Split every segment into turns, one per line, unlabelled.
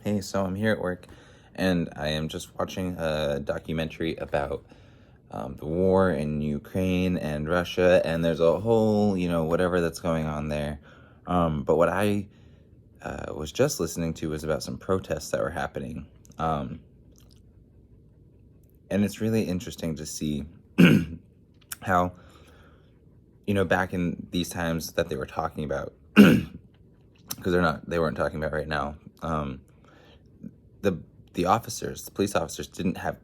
Hey, so I'm here at work and I am just watching a documentary about the war in Ukraine and Russia, and there's a whole, whatever that's going on there. But what I was just listening to was about some protests that were happening. Um, and it's really interesting to see how, back in these times that they were talking about, because they weren't talking about right now. The the police officers didn't have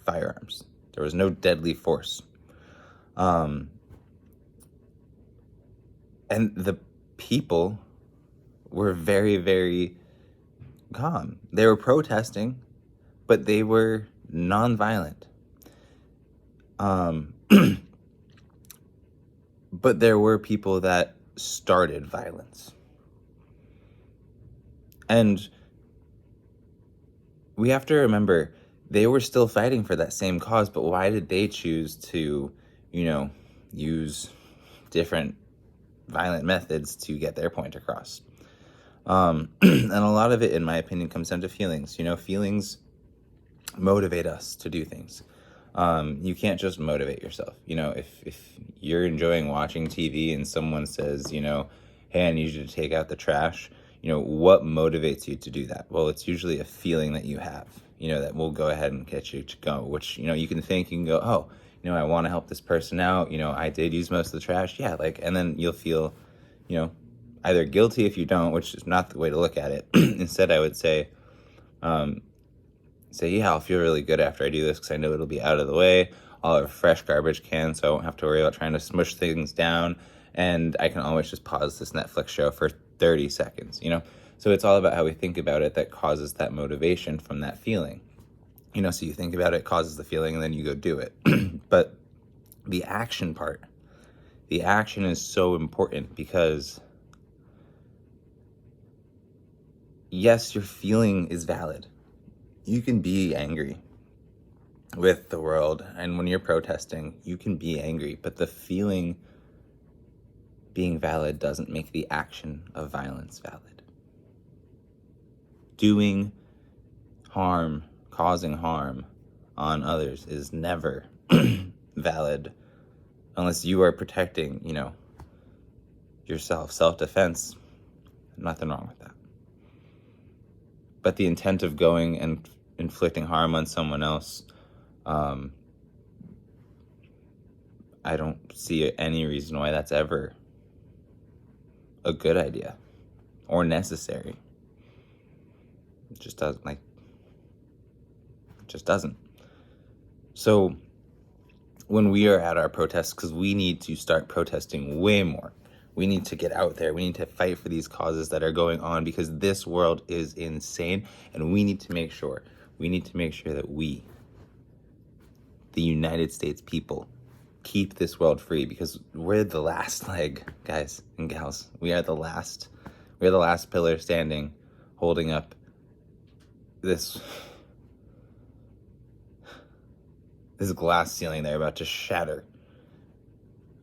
firearms. There was no deadly force. And the people were very, very calm. They were protesting, but they were nonviolent. But there were people that started violence. And we have to remember they were still fighting for that same cause, but why did they choose to, use different violent methods to get their point across? And a lot of it, in my opinion, comes down to feelings. Feelings motivate us to do things. You can't just motivate yourself. If you're enjoying watching TV and someone says, hey, I need you to take out the trash, what motivates you to do that? Well, it's usually a feeling that you have, that will go ahead and get you to go, which, you can go, oh, I want to help this person out. I did use most of the trash. Yeah. And then you'll feel, either guilty if you don't, which is not the way to look at it. Instead, I would say, yeah, I'll feel really good after I do this because I know it'll be out of the way. I'll have a fresh garbage can, so I won't have to worry about trying to smush things down. And I can always just pause this Netflix show for 30 seconds, So it's all about how we think about it that causes that motivation from that feeling. So you think about it, causes the feeling, and then you go do it. But the action part, the action is so important because, yes, your feeling is valid. You can be angry with the world, and when you're protesting, you can be angry, but the feeling being valid doesn't make the action of violence valid. Doing harm, causing harm on others is never valid unless you are protecting, yourself. Self-defense, nothing wrong with that. But the intent of going and inflicting harm on someone else, I don't see any reason why that's ever a good idea or necessary. It just doesn't. So when we are at our protests, because we need to start protesting way more. We need to get out there. We need to fight for these causes that are going on because this world is insane, and we need to make sure that we, the United States people, keep this world free because we're the last leg, guys and gals. We're the last pillar standing, holding up this glass ceiling they're about to shatter.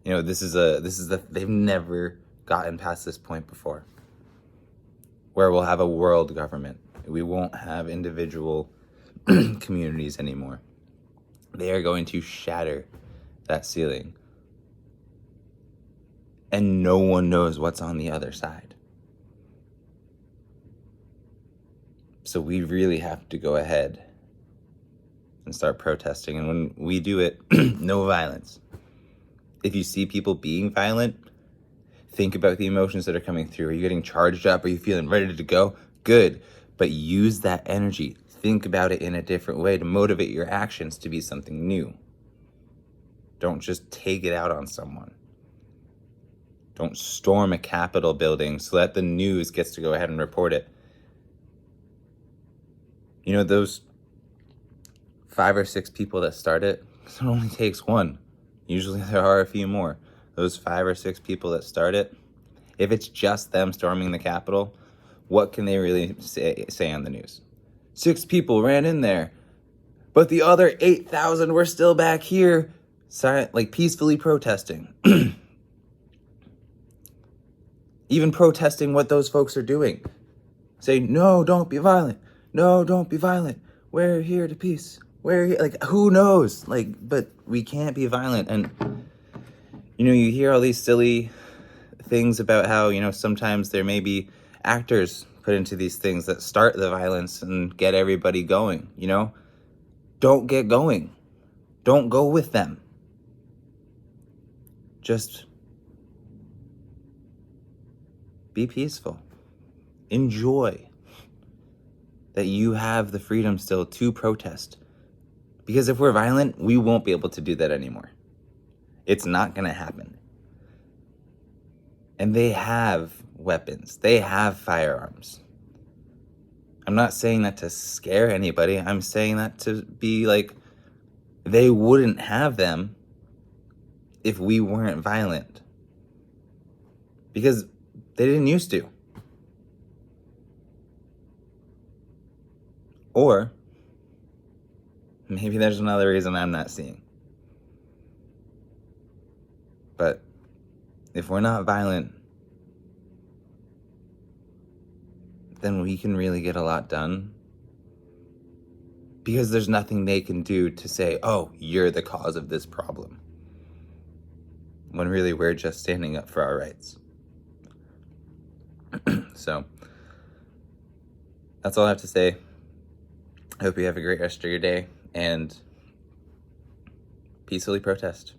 They've never gotten past this point before where we'll have a world government. We won't have individual communities anymore. They are going to shatter that ceiling. And no one knows what's on the other side. So we really have to go ahead and start protesting. And when we do it, no violence. If you see people being violent, think about the emotions that are coming through. Are you getting charged up? Are you feeling ready to go? Good. But use that energy. Think about it in a different way to motivate your actions to be something new. Don't just take it out on someone. Don't storm a Capitol building so that the news gets to go ahead and report it. Those 5 or 6 people that start it, it only takes one. Usually there are a few more. Those 5 or 6 people that start it, if it's just them storming the Capitol, what can they really say on the news? 6 people ran in there, but the other 8,000 were still back here, peacefully protesting. Even protesting what those folks are doing. Say, no, don't be violent. no, don't be violent. We're here to peace. We're here. Like, who knows? Like, but we can't be violent. And, you know, you hear all these silly things about how, you know, sometimes there may be actors put into these things that start the violence and get everybody going, you know? Don't get going. Don't go with them. Just be peaceful. Enjoy that you have the freedom still to protest. Because if we're violent, we won't be able to do that anymore. It's not going to happen. And they have weapons. They have firearms. I'm not saying that to scare anybody. I'm saying that to be like, they wouldn't have them if we weren't violent. Because they didn't used to. Or maybe there's another reason I'm not seeing. But if we're not violent, then we can really get a lot done. Because there's nothing they can do to say, oh, you're the cause of this problem. When really we're just standing up for our rights. So, that's all I have to say. I hope you have a great rest of your day and peacefully protest.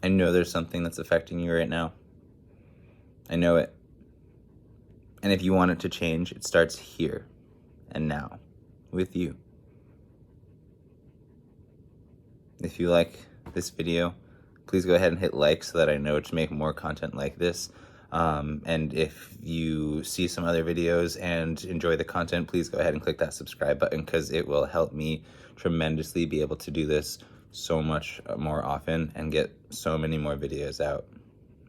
I know there's something that's affecting you right now. I know it. And if you want it to change, it starts here and now with you. If you like this video, please go ahead and hit like so that I know to make more content like this. And if you see some other videos and enjoy the content, please go ahead and click that subscribe button because it will help me tremendously be able to do this so much more often and get so many more videos out.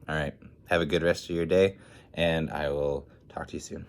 All right, have a good rest of your day, and I will talk to you soon.